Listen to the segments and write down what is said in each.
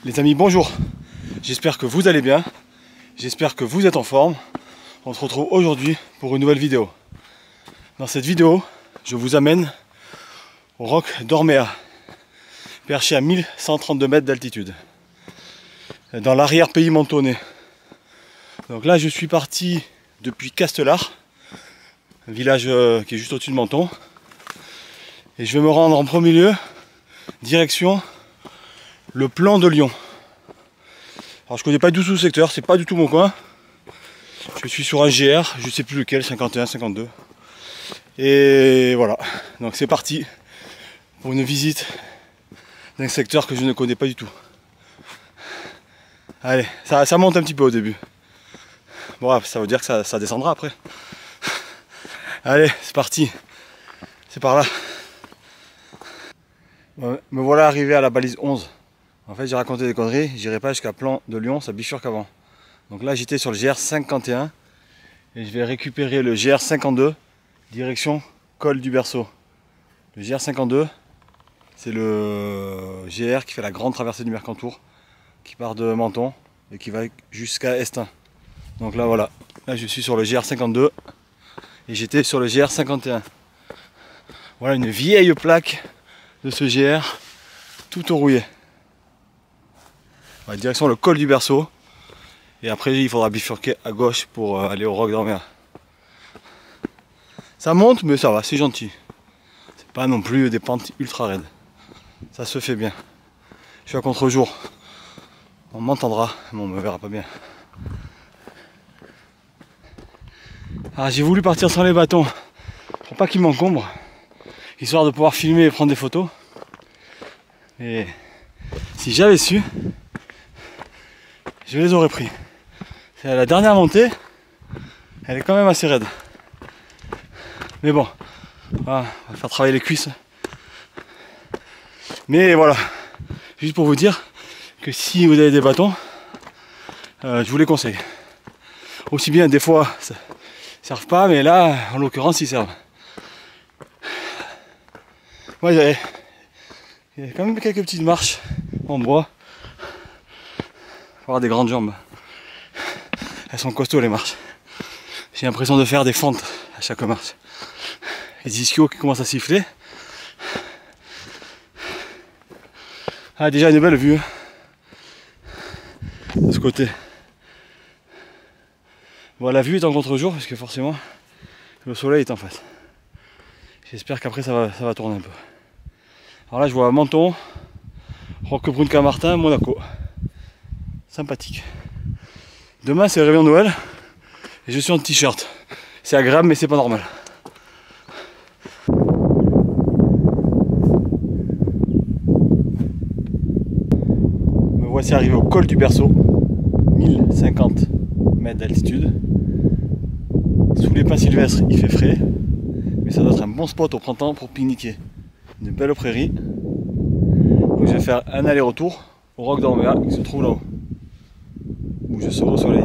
Les amis, bonjour. J'espère que vous allez bien. J'espère que vous êtes en forme. On se retrouve aujourd'hui pour une nouvelle vidéo. Dans cette vidéo, je vous amène au roc d'Orméa, perché à 1132 mètres d'altitude, dans l'arrière-pays mentonnais. Donc là, je suis parti depuis Castellar, un village qui est juste au-dessus de Menton. Et je vais me rendre en premier lieu, direction le Plan de Lyon. Alors je connais pas du tout ce secteur, c'est pas du tout mon coin. Je suis sur un GR, je sais plus lequel, 51, 52. Et voilà, donc c'est parti pour une visite d'un secteur que je ne connais pas du tout. Allez, ça monte un petit peu au début. Bon, ça veut dire que ça descendra après. Allez, c'est parti. C'est par là. Me voilà arrivé à la balise 11. En fait, j'ai raconté des conneries, j'irai pas jusqu'à Plan de Lyon, ça bifurque avant. Donc là, j'étais sur le GR51 et je vais récupérer le GR52 direction Col du Berceau. Le GR52, c'est le GR qui fait la grande traversée du Mercantour, qui part de Menton et qui va jusqu'à Estaing. Donc là, voilà. Là, je suis sur le GR52 et j'étais sur le GR51. Voilà une vieille plaque de ce GR, tout rouillé. Ouais, direction le col du Berceau. Et après il faudra bifurquer à gauche pour aller au roc d'Orméa. Ça monte mais ça va, c'est gentil. C'est pas non plus des pentes ultra raides. Ça se fait bien. Je suis à contre-jour. On m'entendra, mais on me verra pas bien. Alors j'ai voulu partir sans les bâtons pour pas qu'ils m'encombrent, histoire de pouvoir filmer et prendre des photos. Et si j'avais su, je les aurais pris. C'est la dernière montée, elle est quand même assez raide. Mais bon, voilà, on va faire travailler les cuisses. Mais voilà, juste pour vous dire que si vous avez des bâtons, je vous les conseille. Aussi bien des fois, ça ne servent pas, mais là, en l'occurrence, ils servent. Moi, il y a quand même quelques petites marches en bois. Faut avoir des grandes jambes. Elles sont costauds les marches. J'ai l'impression de faire des fentes à chaque marche. Les ischios qui commencent à siffler. Ah, déjà une belle vue de ce côté. Bon, la vue est en contre-jour parce que forcément le soleil est en face. J'espère qu'après ça va tourner un peu. Alors là je vois Menton, Roquebrune-Camartin, Monaco. Sympathique. Demain c'est le réveillon Noël et je suis en t-shirt. C'est agréable mais c'est pas normal. Me voici arrivé au col du Berceau, 1050 mètres d'altitude. Sous les pins sylvestres il fait frais, mais ça doit être un bon spot au printemps pour pique-niquer. Une belle prairie. Donc je vais faire un aller-retour au roc d'Orméa qui se trouve là-haut, où je serai au soleil.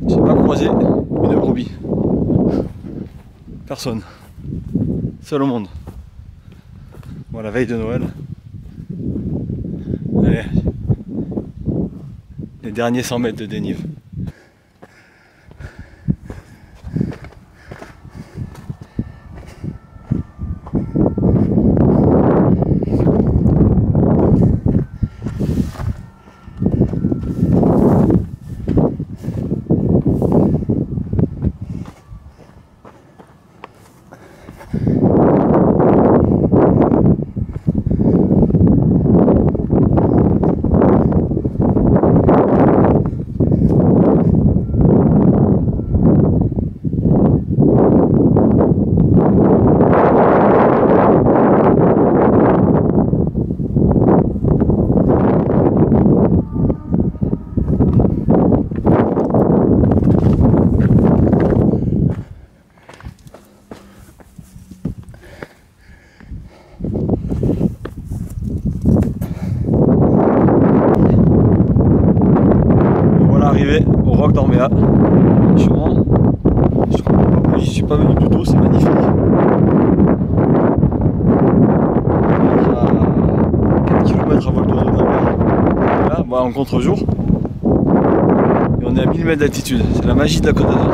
Je n'ai pas croisé une brebis. Personne. Seul au monde. Bon, la veille de Noël. Allez. Les derniers 100 mètres de dénive. roc d'Orméa. Franchement, j'y suis pas venu plus tôt, c'est magnifique. en contre-jour. Et on est à 1000 mètres d'altitude. C'est la magie de la Côte d'Azur.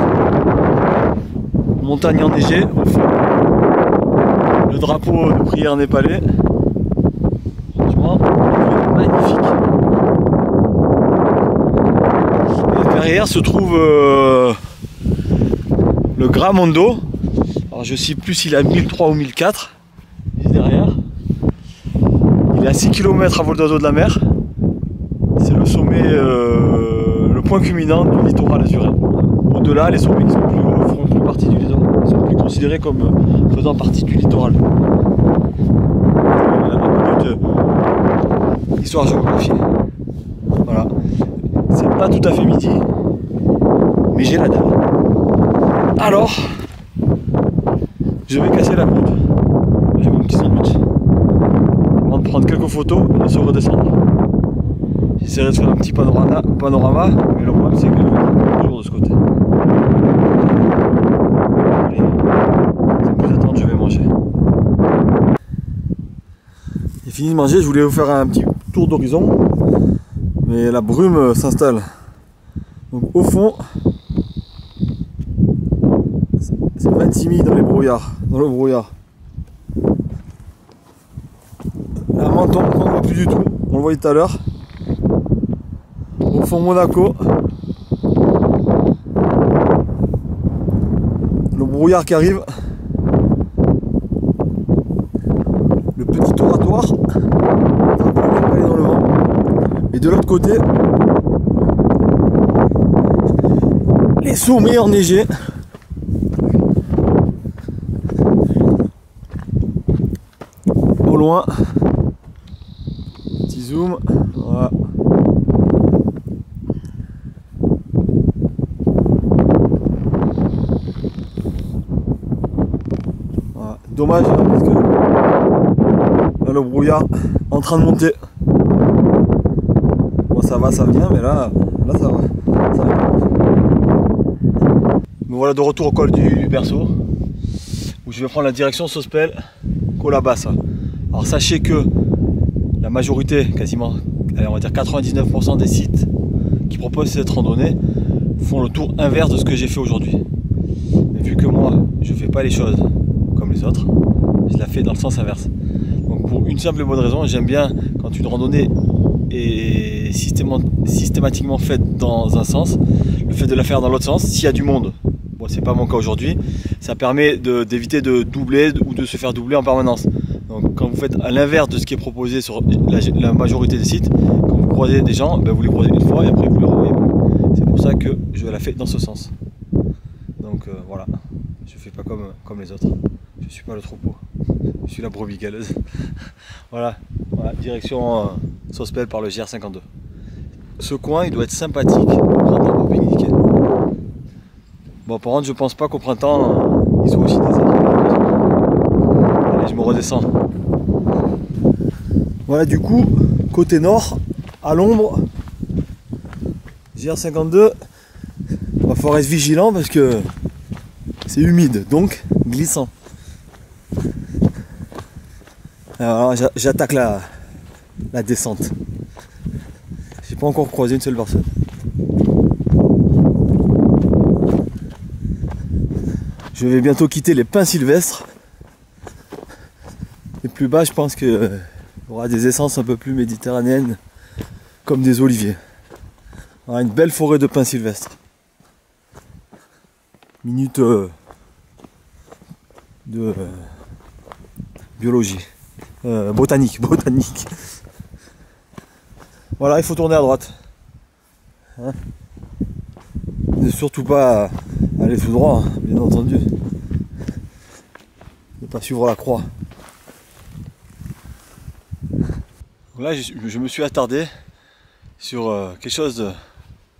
Montagne enneigée au fond. Le drapeau de prière népalais. Franchement, magnifique. Et derrière se trouve le Gramondo. Alors je sais plus s'il est à 1003 ou 1004. Juste derrière. Il est à 6 km à vol d'oiseau de la mer. C'est le sommet, le point culminant du littoral azuréen. Au-delà, les sommets qui sont plus hauts feront plus partie du littoral. Ils sont plus considérés comme faisant partie du littoral. Histoire géographie. Voilà. C'est pas tout à fait midi, mais j'ai la dalle. Alors, je vais casser la croûte. J'ai mon petit sandwich. Avant de prendre quelques photos et de se redescendre. J'essaierai de faire un petit panorama, mais le problème c'est que je vais être toujours de ce côté. Allez, sans plus attendre, je vais manger. J'ai fini de manger, je voulais vous faire un petit tour d'horizon, mais la brume s'installe. Donc au fond, c'est 26 000 dans le brouillard. Un menton qu'on ne voit plus du tout, on le voyait tout à l'heure. Au fond Monaco, le brouillard qui arrive, le petit oratoire, dans le vent, et de l'autre côté, les sommets enneigés. Au loin, petit zoom, voilà. Dommage parce que là, le brouillard en train de monter. Bon, ça va, ça vient, mais là ça va. Me voilà de retour au col du berceau où je vais prendre la direction Sospel Colabassa. Alors sachez que la majorité, quasiment, allez, on va dire 99% des sites qui proposent cette randonnée font le tour inverse de ce que j'ai fait aujourd'hui. Mais vu que moi je fais pas les choses comme les autres, je la fais dans le sens inverse. Donc pour une simple et bonne raison, j'aime bien quand une randonnée est systématiquement faite dans un sens, le fait de la faire dans l'autre sens, s'il y a du monde, bon c'est pas mon cas aujourd'hui, ça permet d'éviter de doubler ou de se faire doubler en permanence. Donc quand vous faites à l'inverse de ce qui est proposé sur la majorité des sites, quand vous croisez des gens, ben vous les croisez une fois et après vous les revoyez plus. C'est pour ça que je la fais dans ce sens. Donc voilà, je fais pas comme les autres. Je suis pas le troupeau, je suis la brebis galeuse. voilà, direction Sospel par le GR52. Ce coin il doit être sympathique au printemps pour pique-niquer. Bon par contre je pense pas qu'au printemps ils sont aussi déserts. Allez, je me redescends. Voilà du coup, côté nord, à l'ombre, GR52, il va falloir être vigilant parce que c'est humide, donc glissant. Alors j'attaque la descente. J'ai pas encore croisé une seule personne. Je vais bientôt quitter les pins sylvestres. Et plus bas, je pense qu'il y aura des essences un peu plus méditerranéennes, comme des oliviers. Voilà, une belle forêt de pins sylvestres. Minute de biologie. Botanique. Voilà, il faut tourner à droite. Hein, ne surtout pas aller tout droit, hein, bien entendu. Ne pas suivre la croix. Là, je me suis attardé sur quelque chose de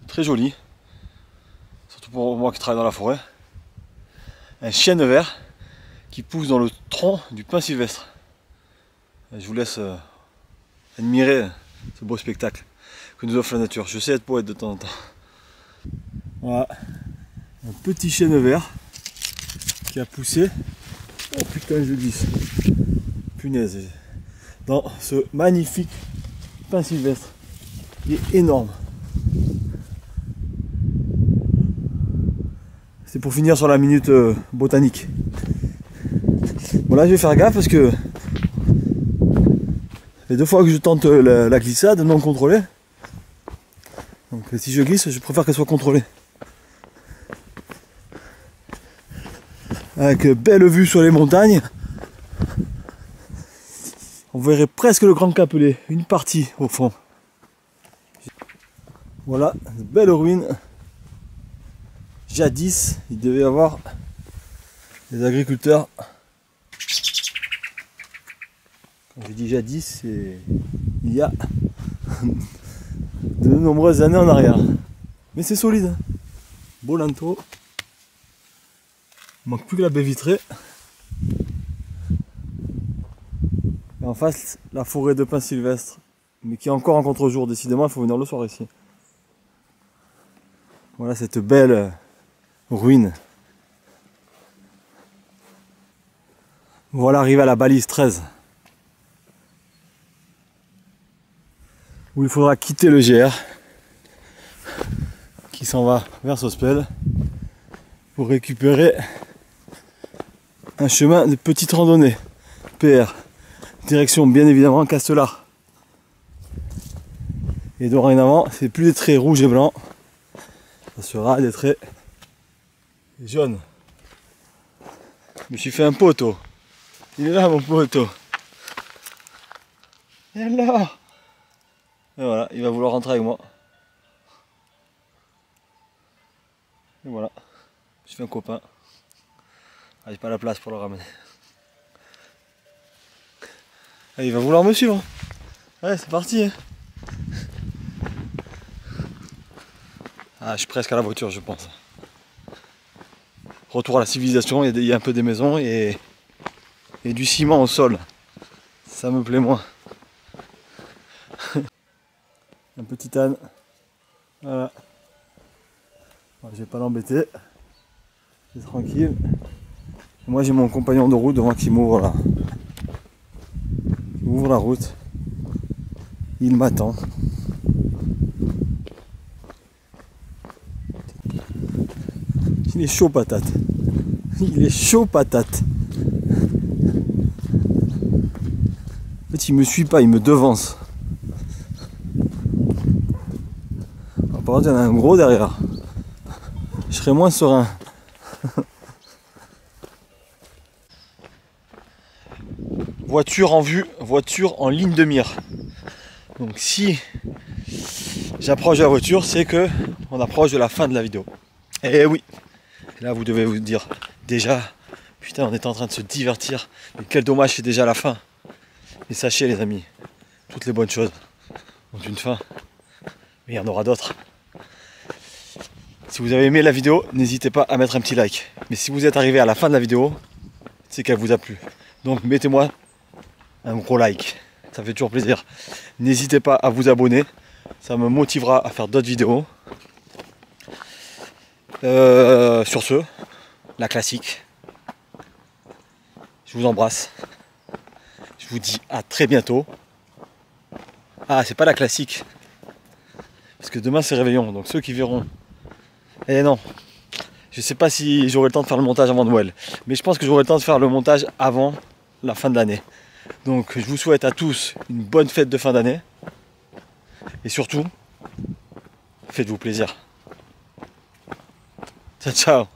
très joli, surtout pour moi qui travaille dans la forêt. Un chêne vert qui pousse dans le tronc du pin sylvestre. Je vous laisse admirer ce beau spectacle que nous offre la nature. Je sais être poète de temps en temps. Voilà, un petit chêne vert qui a poussé. Oh putain, je glisse. Punaise. Dans ce magnifique pin sylvestre. Il est énorme. C'est pour finir sur la minute botanique. Bon là je vais faire gaffe parce que les 2 fois que je tente la glissade non contrôlée. Donc si je glisse, je préfère qu'elle soit contrôlée. Avec belle vue sur les montagnes. On verrait presque le Grand Capelé, une partie au fond. Voilà, une belle ruine. Jadis, il devait y avoir des agriculteurs. Quand je dis jadis, c'est il y a de nombreuses années en arrière. Mais c'est solide. Beau linteau. Il manque plus que la baie vitrée. Et en face, la forêt de pins sylvestres. Mais qui est encore en contre-jour. Décidément, il faut venir le soir ici. Voilà cette belle ruine. Voilà, arrivé à la balise 13. Où il faudra quitter le GR. Qui s'en va vers Sospel. Pour récupérer un chemin de petite randonnée. PR. Direction bien évidemment Castellar. Et dorénavant, c'est plus des traits rouges et blancs. Ça sera des traits jaunes. Je me suis fait un poteau. Il est là mon poteau. Il est là. Et voilà, il va vouloir rentrer avec moi. Et voilà. Je fais un copain. Ah, j'ai pas la place pour le ramener. Ah, il va vouloir me suivre. Ouais, c'est parti. Hein. Ah, je suis presque à la voiture, je pense. Retour à la civilisation, il y a un peu des maisons et du ciment au sol. Ça me plaît moins. Un petit âne. Voilà. Bon, je vais pas l'embêter. C'est tranquille. Et moi j'ai mon compagnon de route devant qui m'ouvre là. Il m'ouvre la route. Il m'attend. Il est chaud patate. Il est chaud patate. En fait il me suit pas, il me devance. Par contre il y en a un gros derrière. Je serais moins serein. Voiture en vue, voiture en ligne de mire. Donc si j'approche de la voiture, c'est que on approche de la fin de la vidéo. Et oui, là vous devez vous dire déjà, putain on est en train de se divertir, mais quel dommage c'est déjà la fin. Et sachez les amis, toutes les bonnes choses ont une fin, mais il y en aura d'autres. Si vous avez aimé la vidéo, n'hésitez pas à mettre un petit like. Mais si vous êtes arrivé à la fin de la vidéo, c'est qu'elle vous a plu. Donc mettez-moi un gros like, ça fait toujours plaisir. N'hésitez pas à vous abonner, ça me motivera à faire d'autres vidéos. Sur ce, la classique. Je vous embrasse. Je vous dis à très bientôt. Ah, c'est pas la classique. Parce que demain c'est réveillon, donc ceux qui verront. Eh non, je sais pas si j'aurai le temps de faire le montage avant Noël. Mais je pense que j'aurai le temps de faire le montage avant la fin de l'année. Donc je vous souhaite à tous une bonne fête de fin d'année. Et surtout, faites-vous plaisir. Ciao, ciao.